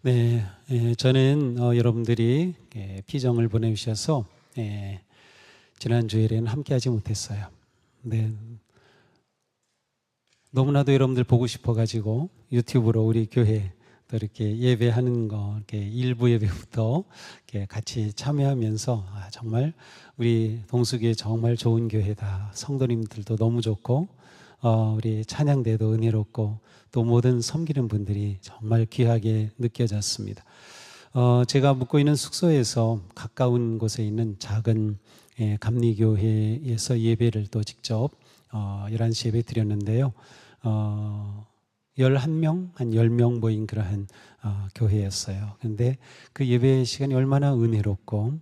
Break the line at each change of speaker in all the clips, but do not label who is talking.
네, 저는 여러분들이 피정을 보내주셔서 지난 주일에는 함께하지 못했어요. 네, 너무나도 여러분들 보고 싶어가지고 유튜브로 우리 교회 또 이렇게 예배하는 거 이렇게 일부 예배부터 이렇게 같이 참여하면서 정말 우리 동수교회 정말 좋은 교회다. 성도님들도 너무 좋고 우리 찬양대도 은혜롭고 또 모든 섬기는 분들이 정말 귀하게 느껴졌습니다. 제가 묵고 있는 숙소에서 가까운 곳에 있는 작은 감리교회에서 예배를 또 직접 11시 예배 드렸는데요. 11명, 한 10명 모인 그러한 교회였어요. 근데 그 예배 시간이 얼마나 은혜롭고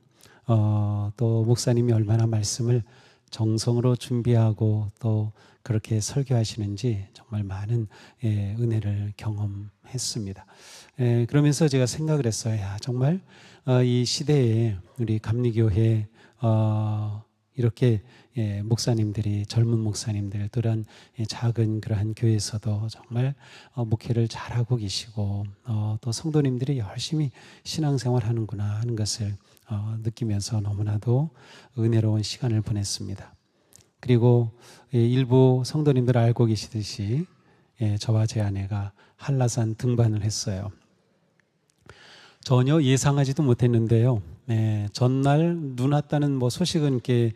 또 목사님이 얼마나 말씀을 정성으로 준비하고 또 그렇게 설교하시는지 정말 많은 은혜를 경험했습니다. 그러면서 제가 생각을 했어요. 야, 정말 이 시대에 우리 감리교회 이렇게 목사님들이 젊은 목사님들 그런 작은 그러한 교회에서도 정말 목회를 잘하고 계시고 또 성도님들이 열심히 신앙생활 하는구나 하는 것을 느끼면서 너무나도 은혜로운 시간을 보냈습니다. 그리고 일부 성도님들 알고 계시듯이 저와 제 아내가 한라산 등반을 했어요. 전혀 예상하지도 못했는데요. 전날 눈 왔다는 뭐 소식은 이렇게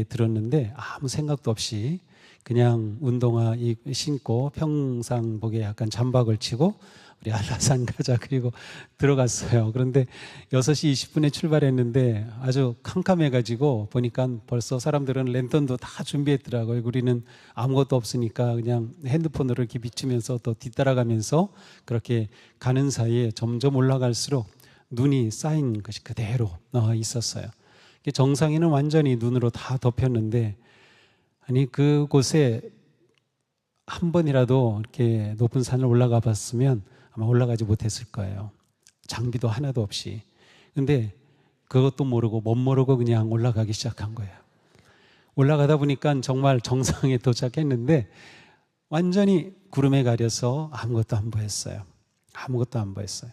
들었는데 아무 생각도 없이 그냥 운동화 신고 평상복에 약간 잠박을 치고 우리 한라산 가자 그리고 들어갔어요. 그런데 6시 20분에 출발했는데 아주 캄캄해가지고 보니까 벌써 사람들은 랜턴도 다 준비했더라고요. 우리는 아무것도 없으니까 그냥 핸드폰으로 이렇게 비추면서 또 뒤따라가면서 그렇게 가는 사이에 점점 올라갈수록 눈이 쌓인 것이 그대로 있었어요. 정상에는 완전히 눈으로 다 덮였는데 아니 그곳에 한 번이라도 이렇게 높은 산을 올라가 봤으면 아마 올라가지 못했을 거예요. 장비도 하나도 없이. 근데 그것도 모르고 못 모르고 그냥 올라가기 시작한 거예요. 올라가다 보니까 정말 정상에 도착했는데 완전히 구름에 가려서 아무것도 안 보였어요. 아무것도 안 보였어요.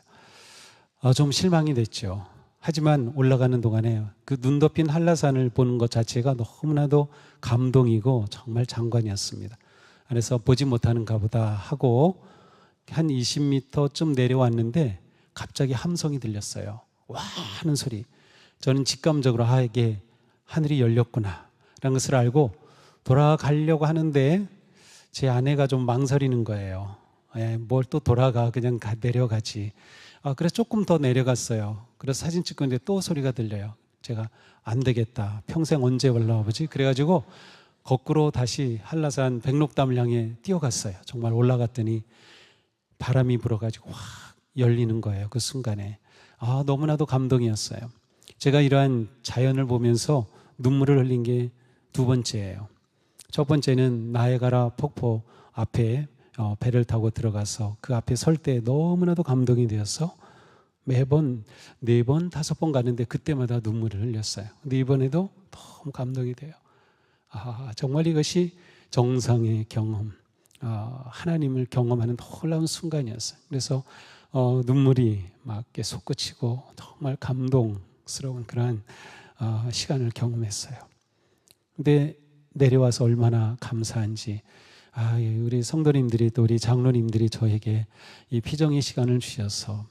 좀 실망이 됐죠. 하지만 올라가는 동안에 그 눈 덮인 한라산을 보는 것 자체가 너무나도 감동이고 정말 장관이었습니다. 그래서 보지 못하는가 보다 하고 한 20m쯤 내려왔는데 갑자기 함성이 들렸어요. 와 하는 소리. 저는 직감적으로 이게 하늘이 열렸구나 라는 것을 알고 돌아가려고 하는데 제 아내가 좀 망설이는 거예요. 뭘 또 돌아가 그냥 내려가지. 그래서 조금 더 내려갔어요. 그래서 사진 찍고 있는데 또 소리가 들려요. 제가 안 되겠다. 평생 언제 올라와 보지? 그래가지고 거꾸로 다시 한라산 백록담을 향해 뛰어갔어요. 정말 올라갔더니 바람이 불어가지고 확 열리는 거예요. 그 순간에. 너무나도 감동이었어요. 제가 이러한 자연을 보면서 눈물을 흘린 게 두 번째예요. 첫 번째는 나이아가라 폭포 앞에 배를 타고 들어가서 그 앞에 설 때 너무나도 감동이 되어서 매번 4번, 5번 가는데 그때마다 눈물을 흘렸어요. 근데 이번에도 너무 감동이 돼요. 정말 이것이 정상의 경험, 하나님을 경험하는 놀라운 순간이었어요. 그래서 눈물이 막 이렇게 솟구치고 정말 감동스러운 그러한 시간을 경험했어요. 근데 내려와서 얼마나 감사한지 우리 성도님들이 또 우리 장로님들이 저에게 이 피정의 시간을 주셔서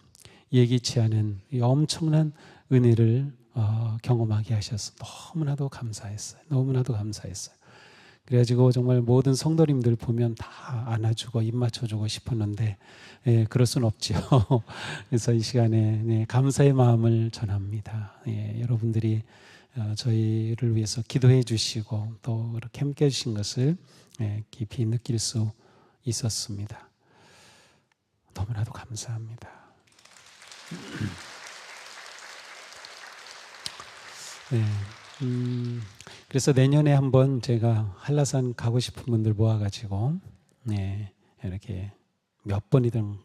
예기치 않은 이 엄청난 은혜를 경험하게 하셔서 너무나도 감사했어요. 너무나도 감사했어요. 그래가지고 정말 모든 성도님들 보면 다 안아주고 입 맞춰주고 싶었는데 그럴 수는 없죠. 그래서 이 시간에 감사의 마음을 전합니다. 여러분들이 저희를 위해서 기도해 주시고 또 그렇게 함께 해주신 것을 깊이 느낄 수 있었습니다. 너무나도 감사합니다. 그래서 내년에 한번 제가 한라산 가고 싶은 분들 모아가지고 이렇게 몇 번이든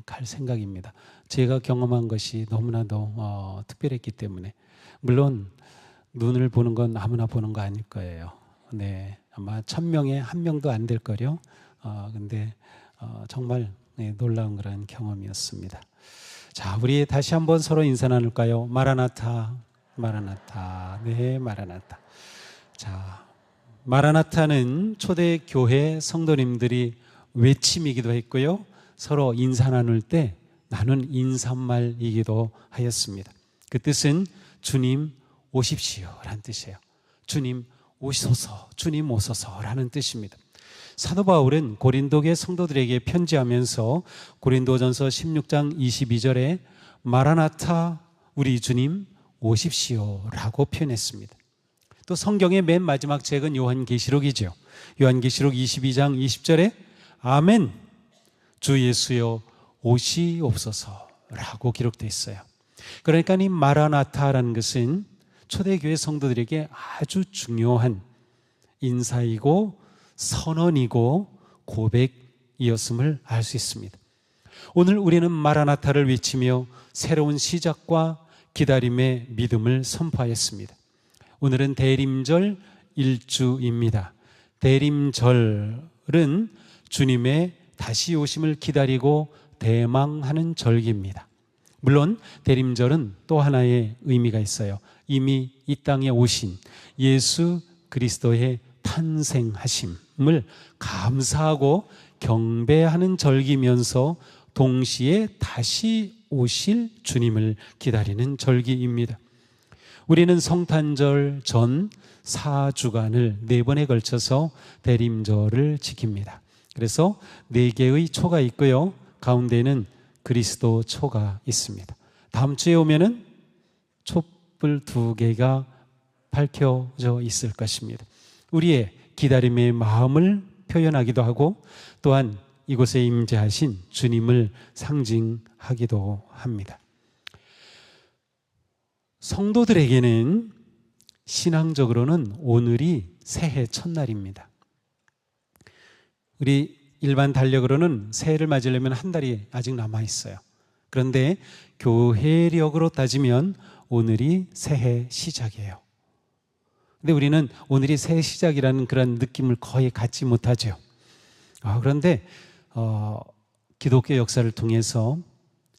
갈 생각입니다. 제가 경험한 것이 너무나도 특별했기 때문에 물론 눈을 보는 건 아무나 보는 거 아닐 거예요. 아마 1000명에 1명도 안 될 거요. 근데 정말 놀라운 그런 경험이었습니다. 자, 우리 다시 한번 서로 인사 나눌까요? 마라나타, 마라나타, 네, 마라나타. 자, 마라나타는 초대교회 성도님들이 외침이기도 했고요. 서로 인사 나눌 때 나눈 인사말이기도 하였습니다. 그 뜻은 주님 오십시오 라는 뜻이에요. 주님 오소서, 주님 오소서 라는 뜻입니다. 사도 바울은 고린도계 성도들에게 편지하면서 고린도전서 16장 22절에 마라나타 우리 주님 오십시오 라고 표현했습니다. 또 성경의 맨 마지막 책은 요한계시록이죠. 요한계시록 22장 20절에 아멘 주 예수여 오시옵소서 라고 기록되어 있어요. 그러니까 이 마라나타라는 것은 초대교회 성도들에게 아주 중요한 인사이고 선언이고 고백이었음을 알 수 있습니다. 오늘 우리는 마라나타를 외치며 새로운 시작과 기다림의 믿음을 선포하였습니다. 오늘은 대림절 1주입니다. 대림절은 주님의 다시 오심을 기다리고 대망하는 절기입니다. 물론 대림절은 또 하나의 의미가 있어요. 이미 이 땅에 오신 예수 그리스도의 탄생하심을 감사하고 경배하는 절기면서 동시에 다시 오실 주님을 기다리는 절기입니다. 우리는 성탄절 전 4주간을 4번에 걸쳐서 대림절을 지킵니다. 그래서 4개의 초가 있고요. 가운데는 그리스도 초가 있습니다. 다음 주에 오면은 촛불 2개가 밝혀져 있을 것입니다. 우리의 기다림의 마음을 표현하기도 하고 또한 이곳에 임재하신 주님을 상징하기도 합니다. 성도들에게는 신앙적으로는 오늘이 새해 첫날입니다. 우리 일반 달력으로는 새해를 맞으려면 한 달이 아직 남아 있어요. 그런데 교회력으로 따지면 오늘이 새해 시작이에요. 근데 우리는 오늘이 새해 시작이라는 그런 느낌을 거의 갖지 못하죠. 그런데 기독교 역사를 통해서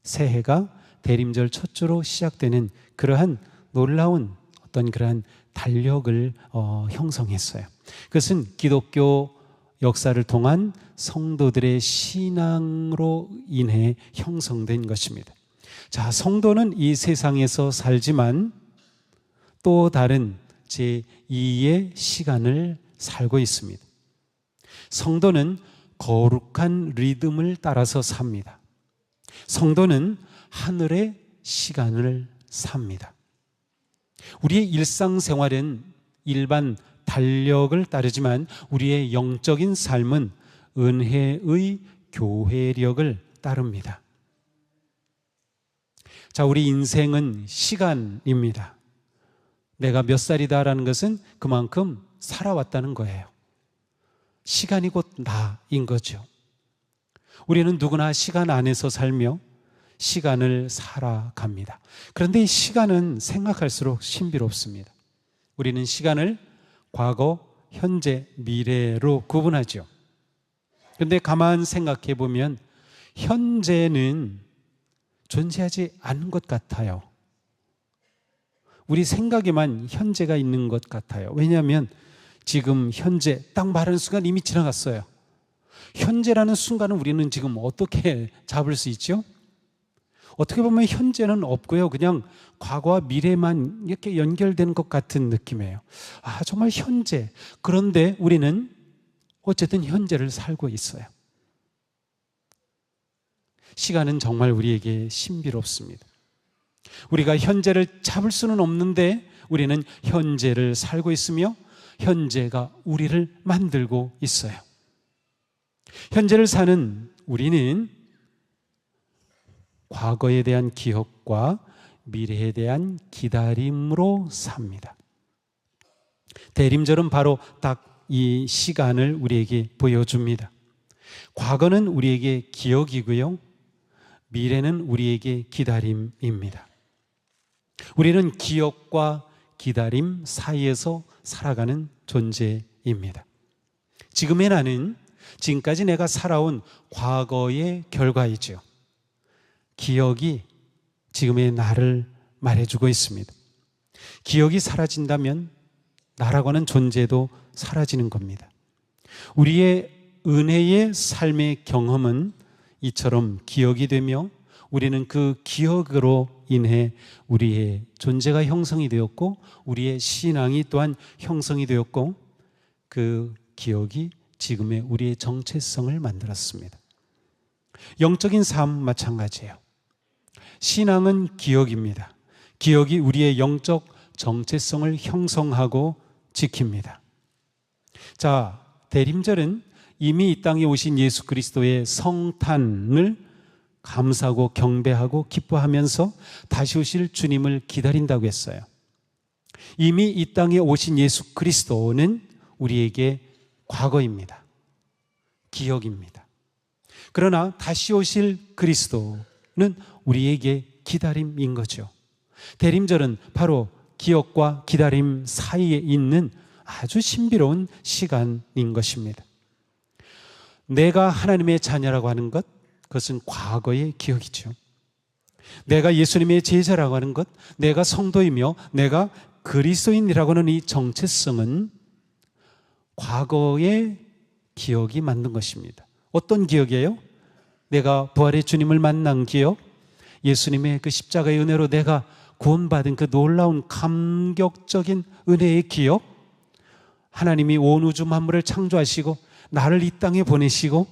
새해가 대림절 첫 주로 시작되는 그러한 놀라운 어떤 그러한 달력을 형성했어요. 그것은 기독교 역사를 통한 성도들의 신앙으로 인해 형성된 것입니다. 자, 성도는 이 세상에서 살지만 또 다른 제2의 시간을 살고 있습니다. 성도는 거룩한 리듬을 따라서 삽니다. 성도는 하늘의 시간을 삽니다. 우리의 일상생활은 일반 달력을 따르지만 우리의 영적인 삶은 은혜의 교회력을 따릅니다. 자, 우리 인생은 시간입니다. 내가 몇 살이다라는 것은 그만큼 살아왔다는 거예요. 시간이 곧 나인 거죠. 우리는 누구나 시간 안에서 살며 시간을 살아갑니다. 그런데 이 시간은 생각할수록 신비롭습니다. 우리는 시간을 과거, 현재, 미래로 구분하죠. 그런데 가만 생각해 보면 현재는 존재하지 않는 것 같아요. 우리 생각에만 현재가 있는 것 같아요. 왜냐하면 지금 현재 딱 말하는 순간 이미 지나갔어요. 현재라는 순간은 우리는 지금 어떻게 잡을 수 있죠? 어떻게 보면 현재는 없고요. 그냥 과거와 미래만 이렇게 연결되는 것 같은 느낌이에요. 정말 현재. 그런데 우리는 어쨌든 현재를 살고 있어요. 시간은 정말 우리에게 신비롭습니다. 우리가 현재를 잡을 수는 없는데 우리는 현재를 살고 있으며 현재가 우리를 만들고 있어요. 현재를 사는 우리는 과거에 대한 기억과 미래에 대한 기다림으로 삽니다. 대림절은 바로 딱 이 시간을 우리에게 보여줍니다. 과거는 우리에게 기억이고요. 미래는 우리에게 기다림입니다. 우리는 기억과 기다림 사이에서 살아가는 존재입니다. 지금의 나는 지금까지 내가 살아온 과거의 결과이죠. 기억이 지금의 나를 말해주고 있습니다. 기억이 사라진다면 나라고 하는 존재도 사라지는 겁니다. 우리의 은혜의 삶의 경험은 이처럼 기억이 되며 우리는 그 기억으로 인해 우리의 존재가 형성이 되었고 우리의 신앙이 또한 형성이 되었고 그 기억이 지금의 우리의 정체성을 만들었습니다. 영적인 삶 마찬가지예요. 신앙은 기억입니다. 기억이 우리의 영적 정체성을 형성하고 지킵니다. 자, 대림절은 이미 이 땅에 오신 예수 그리스도의 성탄을 감사하고 경배하고 기뻐하면서 다시 오실 주님을 기다린다고 했어요. 이미 이 땅에 오신 예수 그리스도는 우리에게 과거입니다. 기억입니다. 그러나 다시 오실 그리스도는 우리에게 기다림인 거죠. 대림절은 바로 기억과 기다림 사이에 있는 아주 신비로운 시간인 것입니다. 내가 하나님의 자녀라고 하는 것, 그것은 과거의 기억이죠. 내가 예수님의 제자라고 하는 것, 내가 성도이며 내가 그리스도인이라고 하는 이 정체성은 과거의 기억이 만든 것입니다. 어떤 기억이에요? 내가 부활의 주님을 만난 기억, 예수님의 그 십자가의 은혜로 내가 구원받은 그 놀라운 감격적인 은혜의 기억, 하나님이 온 우주 만물을 창조하시고 나를 이 땅에 보내시고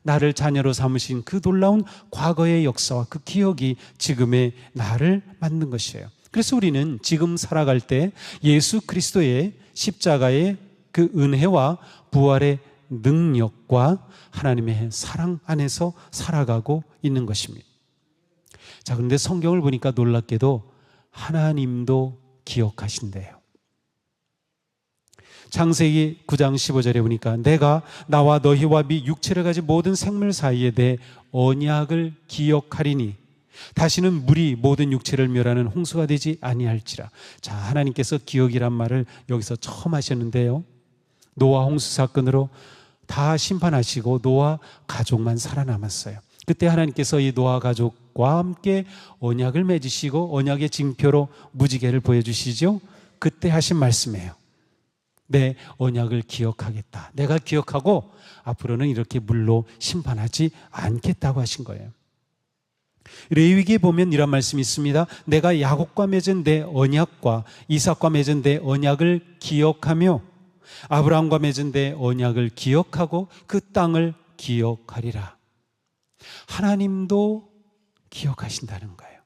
나를 자녀로 삼으신 그 놀라운 과거의 역사와 그 기억이 지금의 나를 만든 것이에요. 그래서 우리는 지금 살아갈 때 예수 그리스도의 십자가의 그 은혜와 부활의 능력과 하나님의 사랑 안에서 살아가고 있는 것입니다. 자, 그런데 성경을 보니까 놀랍게도 하나님도 기억하신대요. 창세기 9장 15절에 보니까 내가 나와 너희와 미 육체를 가진 모든 생물 사이에 내 언약을 기억하리니 다시는 물이 모든 육체를 멸하는 홍수가 되지 아니할지라. 자, 하나님께서 기억이란 말을 여기서 처음 하셨는데요, 노아 홍수 사건으로 다 심판하시고 노아 가족만 살아남았어요. 그때 하나님께서 이 노아 가족과 함께 언약을 맺으시고 언약의 징표로 무지개를 보여주시죠. 그때 하신 말씀이에요. 내 언약을 기억하겠다. 내가 기억하고 앞으로는 이렇게 물로 심판하지 않겠다고 하신 거예요. 레위기에 보면 이런 말씀이 있습니다. 내가 야곱과 맺은 내 언약과 이삭과 맺은 내 언약을 기억하며 아브라함과 맺은 내 언약을 기억하고 그 땅을 기억하리라. 하나님도 기억하신다는 거예요.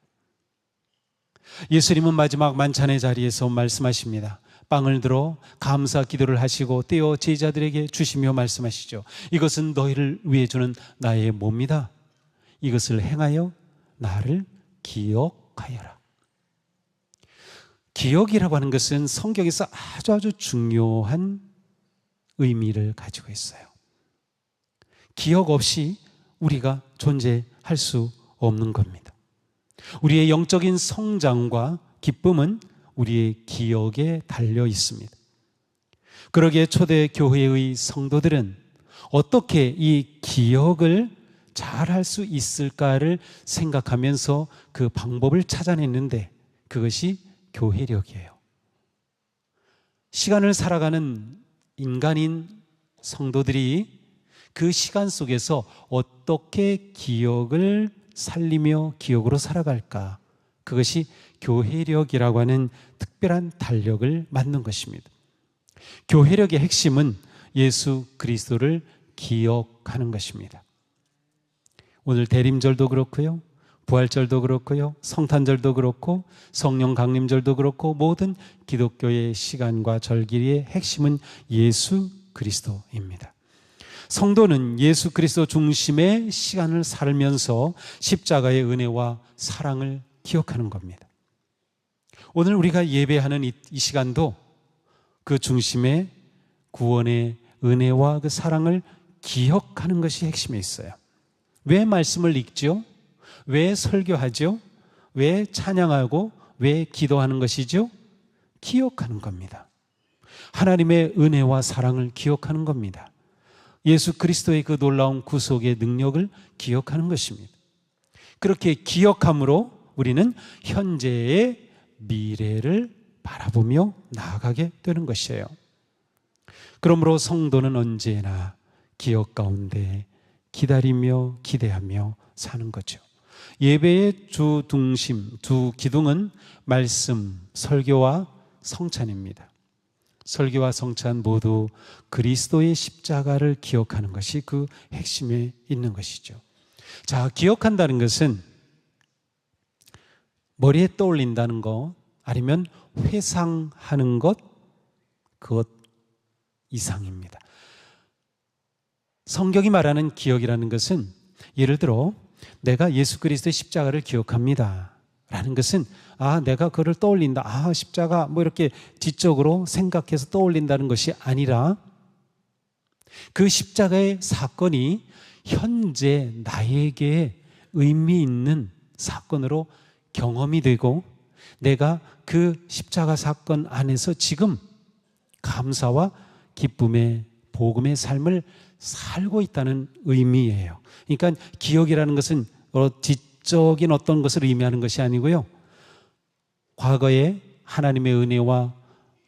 예수님은 마지막 만찬의 자리에서 말씀하십니다. 빵을 들어 감사 기도를 하시고 떼어 제자들에게 주시며 말씀하시죠. 이것은 너희를 위해 주는 나의 몸이다. 이것을 행하여 나를 기억하여라. 기억이라고 하는 것은 성경에서 아주 중요한 의미를 가지고 있어요. 기억 없이 우리가 존재할 수 없는 겁니다. 우리의 영적인 성장과 기쁨은 우리의 기억에 달려 있습니다. 그러기에 초대 교회의 성도들은 어떻게 이 기억을 잘 할 수 있을까를 생각하면서 그 방법을 찾아냈는데 그것이 교회력이에요. 시간을 살아가는 인간인 성도들이 그 시간 속에서 어떻게 기억을 살리며 기억으로 살아갈까? 그것이 교회력이라고 하는 특별한 달력을 만든 것입니다. 교회력의 핵심은 예수 그리스도를 기억하는 것입니다. 오늘 대림절도 그렇고요, 부활절도 그렇고요, 성탄절도 그렇고 성령 강림절도 그렇고 모든 기독교의 시간과 절기의 핵심은 예수 그리스도입니다. 성도는 예수 그리스도 중심의 시간을 살면서 십자가의 은혜와 사랑을 기억하는 겁니다. 오늘 우리가 예배하는 이 시간도 그 중심에 구원의 은혜와 그 사랑을 기억하는 것이 핵심에 있어요. 왜 말씀을 읽죠? 왜 설교하죠? 왜 찬양하고 왜 기도하는 것이죠? 기억하는 겁니다. 하나님의 은혜와 사랑을 기억하는 겁니다. 예수 그리스도의 그 놀라운 구속의 능력을 기억하는 것입니다. 그렇게 기억함으로 우리는 현재의 미래를 바라보며 나아가게 되는 것이에요. 그러므로 성도는 언제나 기억 가운데 기다리며 기대하며 사는 거죠. 예배의 주 중심, 주 기둥은 말씀, 설교와 성찬입니다. 설교와 성찬 모두 그리스도의 십자가를 기억하는 것이 그 핵심에 있는 것이죠. 자, 기억한다는 것은 머리에 떠올린다는 것, 아니면 회상하는 것, 그것 이상입니다. 성경이 말하는 기억이라는 것은, 예를 들어 내가 예수 그리스도의 십자가를 기억합니다 라는 것은, 내가 그걸 떠올린다, 십자가 뭐 이렇게 지적으로 생각해서 떠올린다는 것이 아니라, 그 십자가의 사건이 현재 나에게 의미 있는 사건으로 경험이 되고, 내가 그 십자가 사건 안에서 지금 감사와 기쁨의 복음의 삶을 살고 있다는 의미예요. 그러니까 기억이라는 것은 지적인 어떤 것을 의미하는 것이 아니고요, 과거에 하나님의 은혜와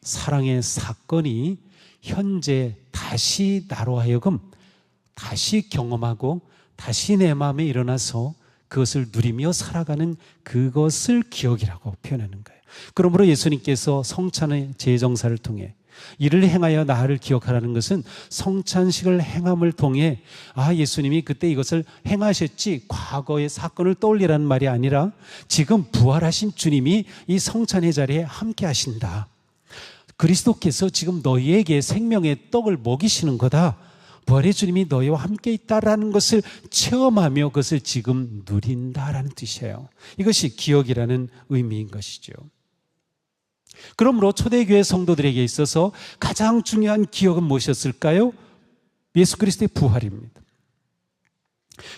사랑의 사건이 현재 다시 나로 하여금 다시 경험하고 다시 내 마음에 일어나서 그것을 누리며 살아가는 그것을 기억이라고 표현하는 거예요. 그러므로 예수님께서 성찬의 제정사를 통해 이를 행하여 나를 기억하라는 것은, 성찬식을 행함을 통해 예수님이 그때 이것을 행하셨지, 과거의 사건을 떠올리라는 말이 아니라, 지금 부활하신 주님이 이 성찬의 자리에 함께 하신다, 그리스도께서 지금 너희에게 생명의 떡을 먹이시는 거다, 부활의 주님이 너희와 함께 있다라는 것을 체험하며 그것을 지금 누린다라는 뜻이에요. 이것이 기억이라는 의미인 것이죠. 그러므로 초대교회 성도들에게 있어서 가장 중요한 기억은 무엇이었을까요? 예수 그리스도의 부활입니다.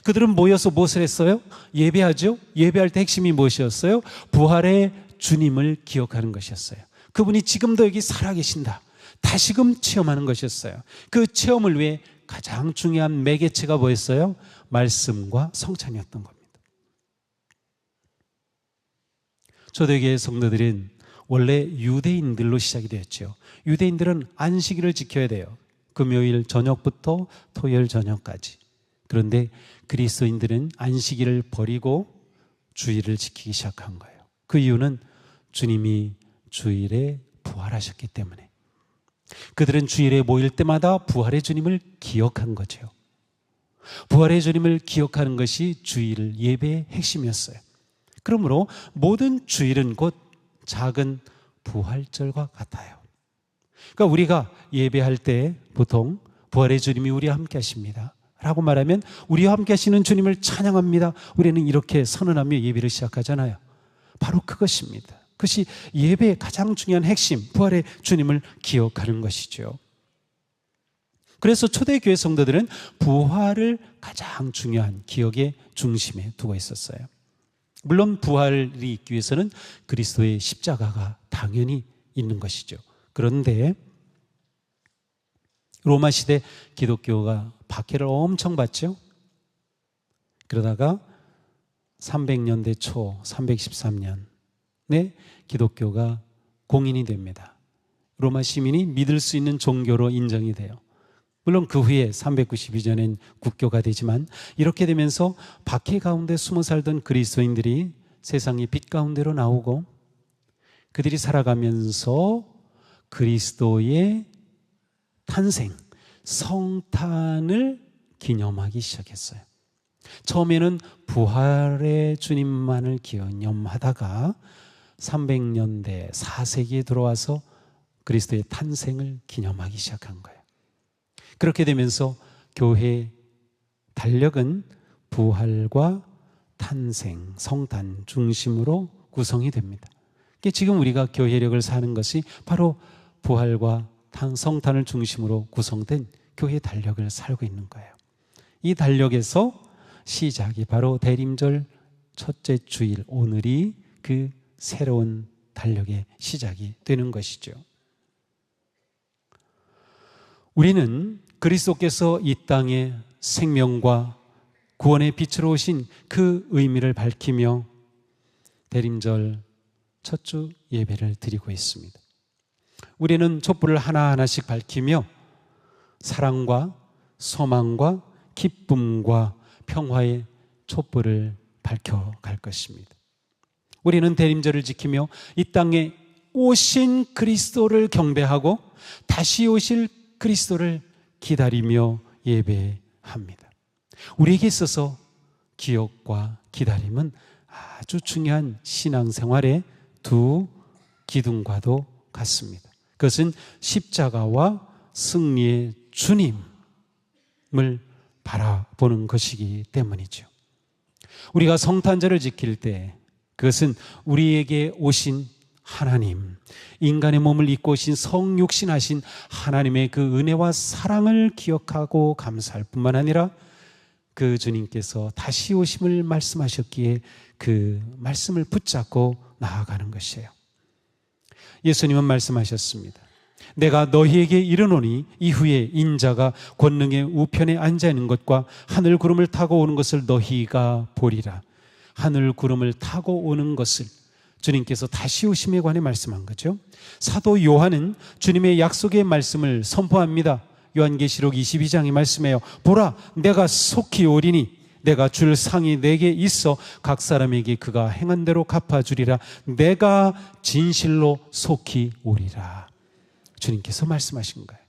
그들은 모여서 무엇을 했어요? 예배하죠. 예배할 때 핵심이 무엇이었어요? 부활의 주님을 기억하는 것이었어요. 그분이 지금도 여기 살아계신다, 다시금 체험하는 것이었어요. 그 체험을 위해 가장 중요한 매개체가 뭐였어요? 말씀과 성찬이었던 겁니다. 초대교회 성도들은 원래 유대인들로 시작이 되었죠. 유대인들은 안식일을 지켜야 돼요. 금요일 저녁부터 토요일 저녁까지. 그런데 그리스도인들은 안식일을 버리고 주일을 지키기 시작한 거예요. 그 이유는 주님이 주일에 부활하셨기 때문에. 그들은 주일에 모일 때마다 부활의 주님을 기억한 거죠. 부활의 주님을 기억하는 것이 주일 예배의 핵심이었어요. 그러므로 모든 주일은 곧 작은 부활절과 같아요. 그러니까 우리가 예배할 때 보통 부활의 주님이 우리와 함께 하십니다 라고 말하면, 우리와 함께 하시는 주님을 찬양합니다, 우리는 이렇게 선언하며 예배를 시작하잖아요. 바로 그것입니다. 그것이 예배의 가장 중요한 핵심, 부활의 주님을 기억하는 것이죠. 그래서 초대교회 성도들은 부활을 가장 중요한 기억의 중심에 두고 있었어요. 물론 부활이 있기 위해서는 그리스도의 십자가가 당연히 있는 것이죠. 그런데 로마 시대 기독교가 박해를 엄청 받죠. 그러다가 300년대 초 313년에 기독교가 공인이 됩니다. 로마 시민이 믿을 수 있는 종교로 인정이 돼요. 물론 그 후에 392년엔 국교가 되지만, 이렇게 되면서 박해 가운데 숨어 살던 그리스도인들이 세상의 빛 가운데로 나오고, 그들이 살아가면서 그리스도의 탄생, 성탄을 기념하기 시작했어요. 처음에는 부활의 주님만을 기념하다가 300년대 4세기에 들어와서 그리스도의 탄생을 기념하기 시작한 거예요. 그렇게 되면서 교회 달력은 부활과 탄생, 성탄 중심으로 구성이 됩니다. 지금 우리가 교회력을 사는 것이 바로 부활과 성탄을 중심으로 구성된 교회 달력을 살고 있는 거예요. 이 달력에서 시작이 바로 대림절 첫째 주일, 오늘이 그 새로운 달력의 시작이 되는 것이죠. 우리는 그리스도께서 이 땅에 생명과 구원의 빛으로 오신 그 의미를 밝히며, 대림절 첫 주 예배를 드리고 있습니다. 우리는 촛불을 하나하나씩 밝히며 사랑과 소망과 기쁨과 평화의 촛불을 밝혀갈 것입니다. 우리는 대림절을 지키며 이 땅에 오신 그리스도를 경배하고 다시 오실 그리스도를 기다리며 예배합니다. 우리에게 있어서 기억과 기다림은 아주 중요한 신앙생활의 두 기둥과도 같습니다. 그것은 십자가와 승리의 주님을 바라보는 것이기 때문이죠. 우리가 성탄절을 지킬 때 그것은 우리에게 오신 하나님, 인간의 몸을 입고 오신 성육신하신 하나님의 그 은혜와 사랑을 기억하고 감사할 뿐만 아니라 그 주님께서 다시 오심을 말씀하셨기에 그 말씀을 붙잡고 나아가는 것이에요. 예수님은 말씀하셨습니다. 내가 너희에게 이르노니 이후에 인자가 권능의 우편에 앉아 있는 것과 하늘 구름을 타고 오는 것을 너희가 보리라. 하늘 구름을 타고 오는 것을 주님께서 다시 오심에 관해 말씀한 거죠. 사도 요한은 주님의 약속의 말씀을 선포합니다. 요한계시록 22장이 말씀해요. 보라, 내가 속히 오리니 내가 줄 상이 내게 있어 각 사람에게 그가 행한 대로 갚아주리라. 내가 진실로 속히 오리라. 주님께서 말씀하신 거예요.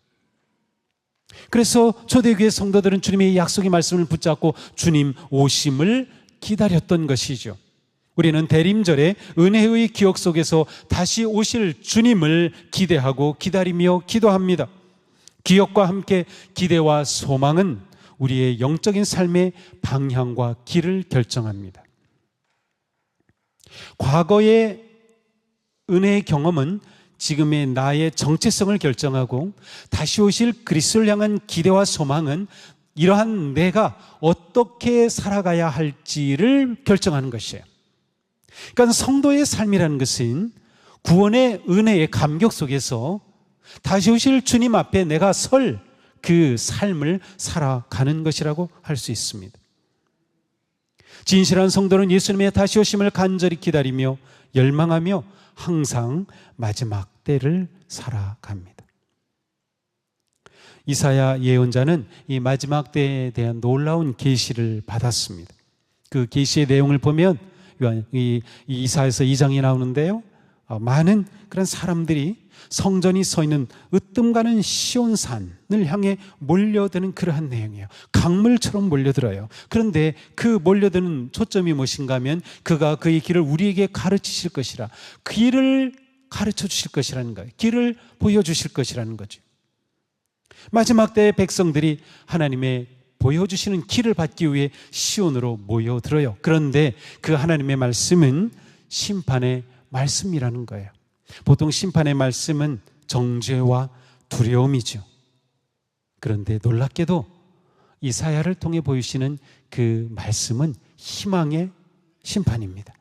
그래서 초대교회 성도들은 주님의 약속의 말씀을 붙잡고 주님 오심을 기다렸던 것이죠. 우리는 대림절에 은혜의 기억 속에서 다시 오실 주님을 기대하고 기다리며 기도합니다. 기억과 함께 기대와 소망은 우리의 영적인 삶의 방향과 길을 결정합니다. 과거의 은혜의 경험은 지금의 나의 정체성을 결정하고 다시 오실 그리스도를 향한 기대와 소망은 이러한 내가 어떻게 살아가야 할지를 결정하는 것이에요. 그러니까 성도의 삶이라는 것은 구원의 은혜의 감격 속에서 다시 오실 주님 앞에 내가 설 그 삶을 살아가는 것이라고 할 수 있습니다. 진실한 성도는 예수님의 다시 오심을 간절히 기다리며 열망하며 항상 마지막 때를 살아갑니다. 이사야 예언자는 이 마지막 때에 대한 놀라운 계시를 받았습니다. 그 계시의 내용을 보면 이사야서 2장이 나오는데요, 많은 그런 사람들이 성전이 서 있는 으뜸가는 시온산을 향해 몰려드는 그러한 내용이에요. 강물처럼 몰려들어요. 그런데 그 몰려드는 초점이 무엇인가 하면 그가 그의 길을 우리에게 가르치실 것이라, 길을 가르쳐 주실 것이라는 거예요. 길을 보여주실 것이라는 거죠. 마지막 때의 백성들이 하나님의 보여주시는 길을 받기 위해 시온으로 모여들어요. 그런데 그 하나님의 말씀은 심판의 말씀이라는 거예요. 보통 심판의 말씀은 정죄와 두려움이죠. 그런데 놀랍게도 이사야를 통해 보이시는 그 말씀은 희망의 심판입니다.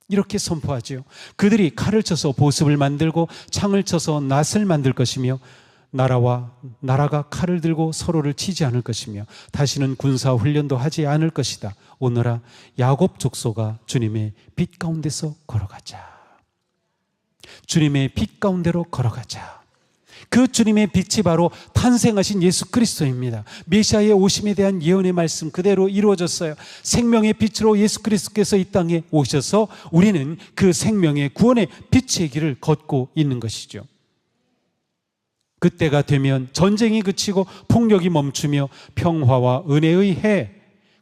이렇게 선포하죠. 그들이 칼을 쳐서 보습을 만들고 창을 쳐서 낫을 만들 것이며 나라가 칼을 들고 서로를 치지 않을 것이며 다시는 군사 훈련도 하지 않을 것이다. 오너라 야곱 족속아 주님의 빛 가운데서 걸어가자. 주님의 빛 가운데로 걸어가자. 그 주님의 빛이 바로 탄생하신 예수 그리스도입니다. 메시아의 오심에 대한 예언의 말씀 그대로 이루어졌어요. 생명의 빛으로 예수 그리스도께서 이 땅에 오셔서 우리는 그 생명의 구원의 빛의 길을 걷고 있는 것이죠. 그때가 되면 전쟁이 그치고 폭력이 멈추며 평화와 은혜의 해,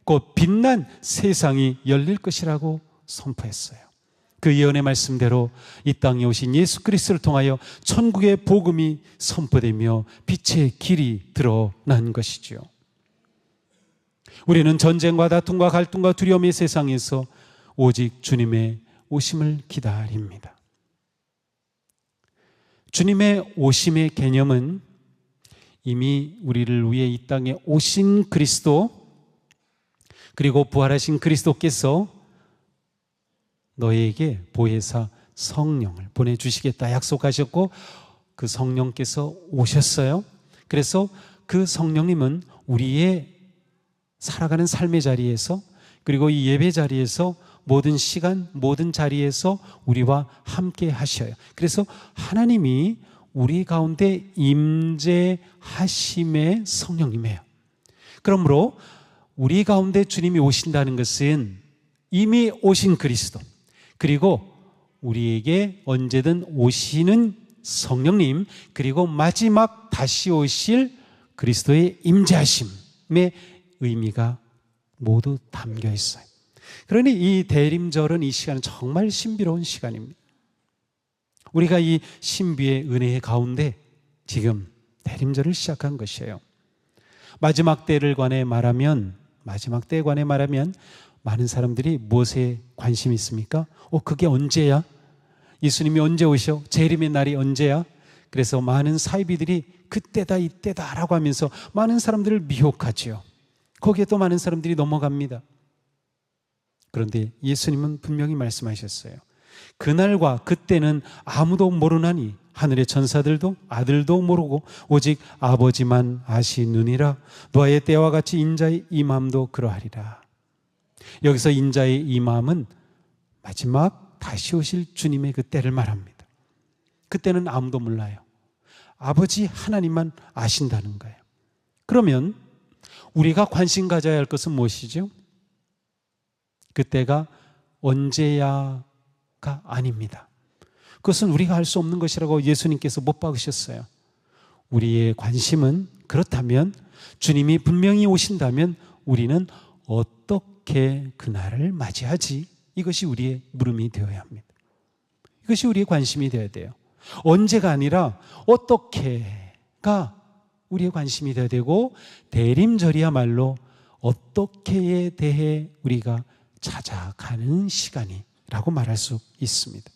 곧 빛난 세상이 열릴 것이라고 선포했어요. 그 예언의 말씀대로 이 땅에 오신 예수 그리스도를 통하여 천국의 복음이 선포되며 빛의 길이 드러난 것이죠. 우리는 전쟁과 다툼과 갈등과 두려움의 세상에서 오직 주님의 오심을 기다립니다. 주님의 오심의 개념은 이미 우리를 위해 이 땅에 오신 그리스도, 그리고 부활하신 그리스도께서 너희에게 보혜사 성령을 보내주시겠다 약속하셨고 그 성령께서 오셨어요. 그래서 그 성령님은 우리의 살아가는 삶의 자리에서, 그리고 이 예배 자리에서 모든 시간, 모든 자리에서 우리와 함께 하셔요. 그래서 하나님이 우리 가운데 임재하심의 성령님이에요. 그러므로 우리 가운데 주님이 오신다는 것은 이미 오신 그리스도, 그리고 우리에게 언제든 오시는 성령님, 그리고 마지막 다시 오실 그리스도의 임재하심의 의미가 모두 담겨 있어요. 그러니 이 대림절은, 이 시간은 정말 신비로운 시간입니다. 우리가 이 신비의 은혜의 가운데 지금 대림절을 시작한 것이에요. 마지막 때에 관해 말하면 많은 사람들이 무엇에 관심이 있습니까? 그게 언제야? 예수님이 언제 오셔? 재림의 날이 언제야? 그래서 많은 사이비들이 그때다 이때다 라고 하면서 많은 사람들을 미혹하지요. 거기에 또 많은 사람들이 넘어갑니다. 그런데 예수님은 분명히 말씀하셨어요. 그날과 그때는 아무도 모르나니 하늘의 천사들도 아들도 모르고 오직 아버지만 아시느니라. 노아의 때와 같이 인자의 임함도 그러하리라. 여기서 인자의 임함은 마지막 다시 오실 주님의 그 때를 말합니다. 그때는 아무도 몰라요. 아버지 하나님만 아신다는 거예요. 그러면 우리가 관심 가져야 할 것은 무엇이죠? 그때가 언제야가 아닙니다. 그것은 우리가 할 수 없는 것이라고 예수님께서 못 박으셨어요. 우리의 관심은, 그렇다면 주님이 분명히 오신다면 우리는 어떻게 그날을 맞이하지? 이것이 우리의 물음이 되어야 합니다. 이것이 우리의 관심이 되어야 돼요. 언제가 아니라 어떻게가 우리의 관심이 되어야 되고, 대림절이야말로 어떻게에 대해 우리가 찾아가는 시간이라고 말할 수 있습니다.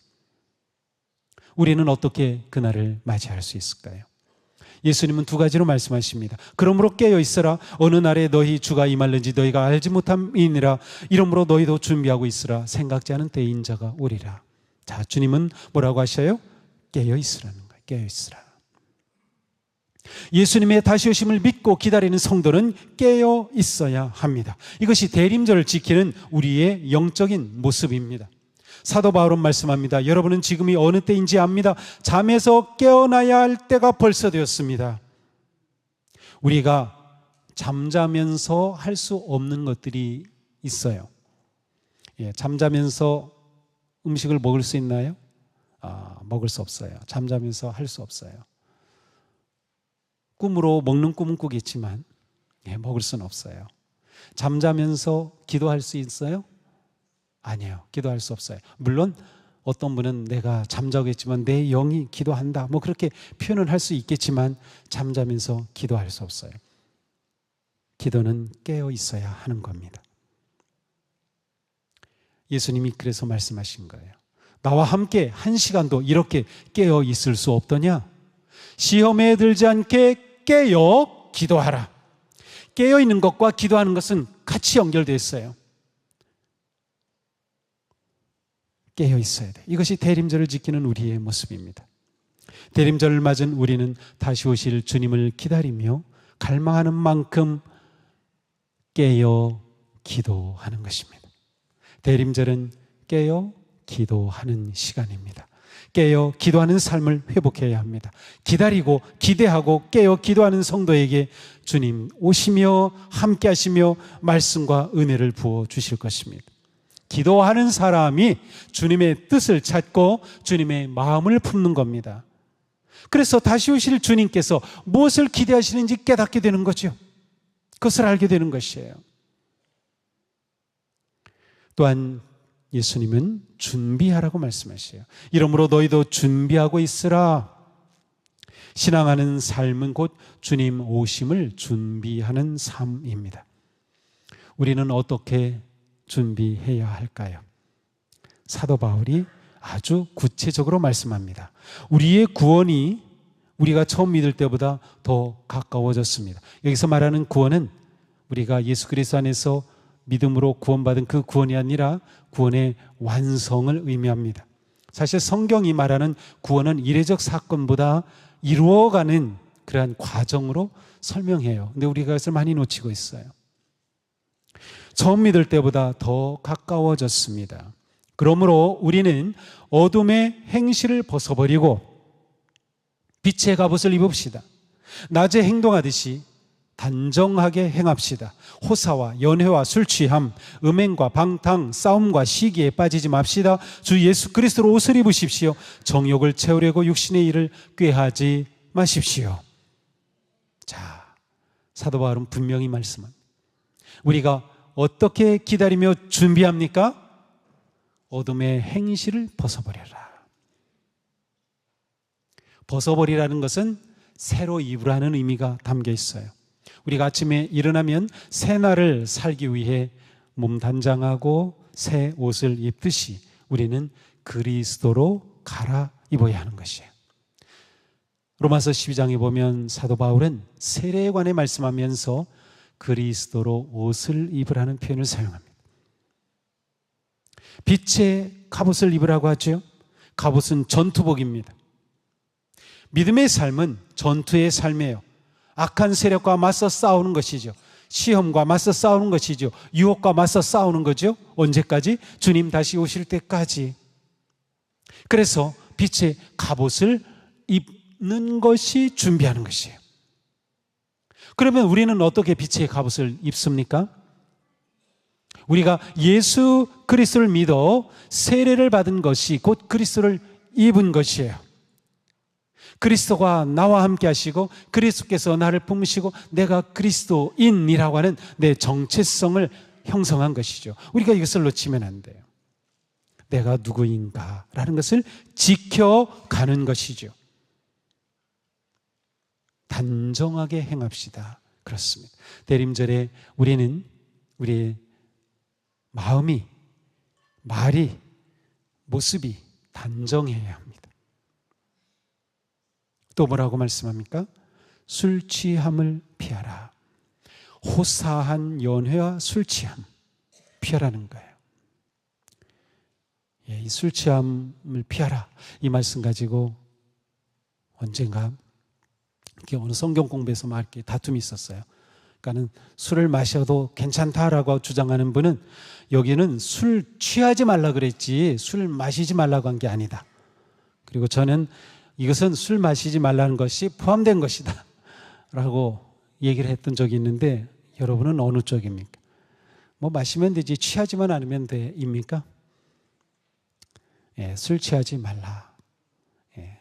우리는 어떻게 그날을 맞이할 수 있을까요? 예수님은 두 가지로 말씀하십니다. 그러므로 깨어 있으라. 어느 날에 너희 주가 임할는지 너희가 알지 못함이니라. 이러므로 너희도 준비하고 있으라. 생각지 않은 때에 인자가 오리라. 자, 주님은 뭐라고 하셔요? 깨어 있으라는 거예요. 깨어 있으라. 예수님의 다시 오심을 믿고 기다리는 성도는 깨어 있어야 합니다. 이것이 대림절을 지키는 우리의 영적인 모습입니다. 사도 바울은 말씀합니다. 여러분은 지금이 어느 때인지 압니다. 잠에서 깨어나야 할 때가 벌써 되었습니다. 우리가 잠자면서 할 수 없는 것들이 있어요. 잠자면서 음식을 먹을 수 있나요? 먹을 수 없어요. 잠자면서 할 수 없어요. 꿈으로 먹는 꿈은 꾸겠지만 먹을 수는 없어요. 잠자면서 기도할 수 있어요? 아니에요. 기도할 수 없어요. 물론 어떤 분은 내가 잠자고 있지만 내 영이 기도한다, 그렇게 표현을 할 수 있겠지만 잠자면서 기도할 수 없어요. 기도는 깨어 있어야 하는 겁니다. 예수님이 그래서 말씀하신 거예요. 나와 함께 한 시간도 이렇게 깨어 있을 수 없더냐? 시험에 들지 않게 깨어 기도하라. 깨어 있는 것과 기도하는 것은 같이 연결되어 있어요. 깨어 있어야 돼. 이것이 대림절을 지키는 우리의 모습입니다. 대림절을 맞은 우리는 다시 오실 주님을 기다리며 갈망하는 만큼 깨어 기도하는 것입니다. 대림절은 깨어 기도하는 시간입니다. 깨어 기도하는 삶을 회복해야 합니다. 기다리고 기대하고 깨어 기도하는 성도에게 주님 오시며 함께 하시며 말씀과 은혜를 부어 주실 것입니다. 기도하는 사람이 주님의 뜻을 찾고 주님의 마음을 품는 겁니다. 그래서 다시 오실 주님께서 무엇을 기대하시는지 깨닫게 되는 거죠. 그것을 알게 되는 것이에요. 또한 예수님은 준비하라고 말씀하셔요. 이러므로 너희도 준비하고 있으라. 신앙하는 삶은 곧 주님 오심을 준비하는 삶입니다. 우리는 어떻게 준비해야 할까요? 사도 바울이 아주 구체적으로 말씀합니다. 우리의 구원이 우리가 처음 믿을 때보다 더 가까워졌습니다. 여기서 말하는 구원은 우리가 예수 그리스도 안에서 믿음으로 구원받은 그 구원이 아니라 구원의 완성을 의미합니다. 사실 성경이 말하는 구원은 이례적 사건보다 이루어가는 그러한 과정으로 설명해요. 근데 우리가 그것을 많이 놓치고 있어요. 처음 믿을 때보다 더 가까워졌습니다. 그러므로 우리는 어둠의 행실을 벗어버리고 빛의 갑옷을 입읍시다. 낮에 행동하듯이 단정하게 행합시다. 호사와 연회와 술 취함, 음행과 방탕, 싸움과 시기에 빠지지 맙시다. 주 예수 그리스도로 옷을 입으십시오. 정욕을 채우려고 육신의 일을 꾀하지 마십시오. 자, 사도 바울은 분명히 말씀합니다. 우리가 어떻게 기다리며 준비합니까? 어둠의 행실을 벗어버려라. 벗어버리라는 것은 새로 입으라는 의미가 담겨 있어요. 우리가 아침에 일어나면 새 날을 살기 위해 몸 단장하고 새 옷을 입듯이 우리는 그리스도로 갈아입어야 하는 것이에요. 로마서 12장에 보면 사도 바울은 세례에 관해 말씀하면서 그리스도로 옷을 입으라는 표현을 사용합니다. 빛의 갑옷을 입으라고 하죠. 갑옷은 전투복입니다. 믿음의 삶은 전투의 삶이에요. 악한 세력과 맞서 싸우는 것이죠. 시험과 맞서 싸우는 것이죠. 유혹과 맞서 싸우는 거죠. 언제까지? 주님 다시 오실 때까지. 그래서 빛의 갑옷을 입는 것이 준비하는 것이에요. 그러면 우리는 어떻게 빛의 갑옷을 입습니까? 우리가 예수 그리스도를 믿어 세례를 받은 것이 곧 그리스도를 입은 것이에요. 그리스도가 나와 함께 하시고 그리스도께서 나를 품으시고 내가 그리스도인이라고 하는 내 정체성을 형성한 것이죠. 우리가 이것을 놓치면 안 돼요. 내가 누구인가라는 것을 지켜가는 것이죠. 단정하게 행합시다. 그렇습니다. 대림절에 우리는 우리의 마음이, 말이, 모습이 단정해야 합니다. 또 뭐라고 말씀합니까? 술 취함을 피하라. 호사한 연회와 술 취함 피하라는 거예요. 이 술 취함을 피하라 이 말씀 가지고 언젠가 어느 성경 공부에서 막 이렇게 다툼이 있었어요. 그러니까는 술을 마셔도 괜찮다라고 주장하는 분은 여기는 술 취하지 말라 그랬지 술 마시지 말라고 한 게 아니다. 그리고 저는 이것은 술 마시지 말라는 것이 포함된 것이다 라고 얘기를 했던 적이 있는데 여러분은 어느 쪽입니까? 뭐 마시면 되지 취하지만 않으면 돼입니까? 예, 술 취하지 말라. 예,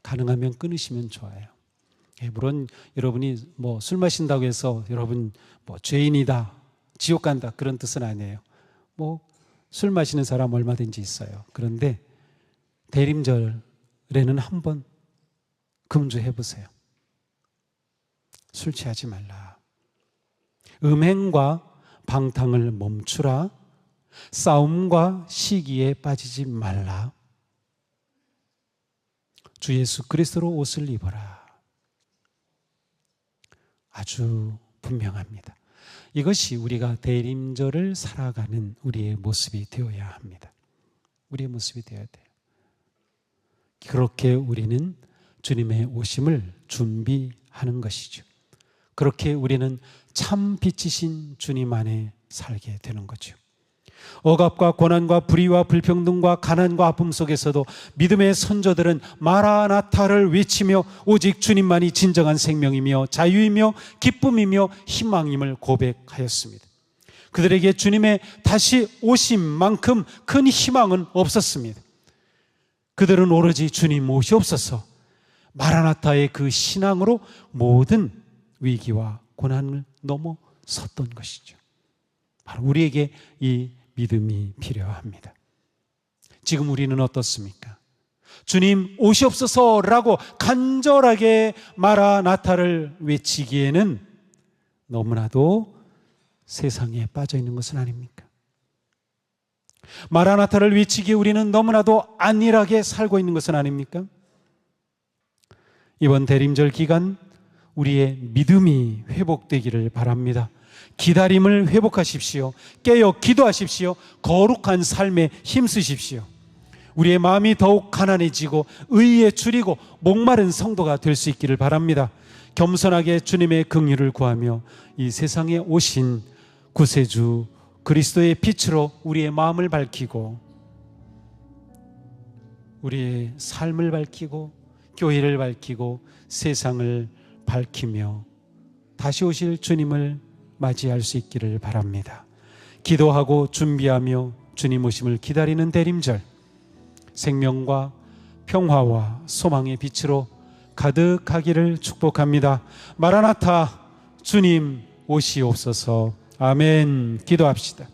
가능하면 끊으시면 좋아요. 예, 물론 여러분이 뭐 술 마신다고 해서 여러분 뭐 죄인이다, 지옥 간다 그런 뜻은 아니에요. 뭐 술 마시는 사람 얼마든지 있어요. 그런데 대림절에는 한번 금주해 보세요. 술 취하지 말라. 음행과 방탕을 멈추라. 싸움과 시기에 빠지지 말라. 주 예수 그리스도로 옷을 입어라. 아주 분명합니다. 이것이 우리가 대림절을 살아가는 우리의 모습이 되어야 합니다. 우리의 모습이 되어야 돼요. 그렇게 우리는 주님의 오심을 준비하는 것이죠. 그렇게 우리는 참 빛이신 주님 안에 살게 되는 거죠. 억압과 고난과 불의와 불평등과 가난과 아픔 속에서도 믿음의 선조들은 마라나타를 외치며 오직 주님만이 진정한 생명이며 자유이며 기쁨이며 희망임을 고백하였습니다. 그들에게 주님의 다시 오심만큼 큰 희망은 없었습니다. 그들은 오로지 주님 오시옵소서 마라나타의 그 신앙으로 모든 위기와 고난을 넘어섰던 것이죠. 바로 우리에게 이 믿음이 필요합니다. 지금 우리는 어떻습니까? 주님 오시옵소서라고 간절하게 마라나타를 외치기에는 너무나도 세상에 빠져 있는 것은 아닙니까? 마라나타를 외치기에 우리는 너무나도 안일하게 살고 있는 것은 아닙니까? 이번 대림절 기간 우리의 믿음이 회복되기를 바랍니다. 기다림을 회복하십시오. 깨어 기도하십시오. 거룩한 삶에 힘쓰십시오. 우리의 마음이 더욱 가난해지고 의에 줄이고 목마른 성도가 될 수 있기를 바랍니다. 겸손하게 주님의 긍휼을 구하며 이 세상에 오신 구세주 그리스도의 빛으로 우리의 마음을 밝히고 우리의 삶을 밝히고 교회를 밝히고 세상을 밝히며 다시 오실 주님을 맞이할 수 있기를 바랍니다. 기도하고 준비하며 주님 오심을 기다리는 대림절, 생명과 평화와 소망의 빛으로 가득하기를 축복합니다. 마라나타, 주님 오시옵소서. 아멘. 기도합시다.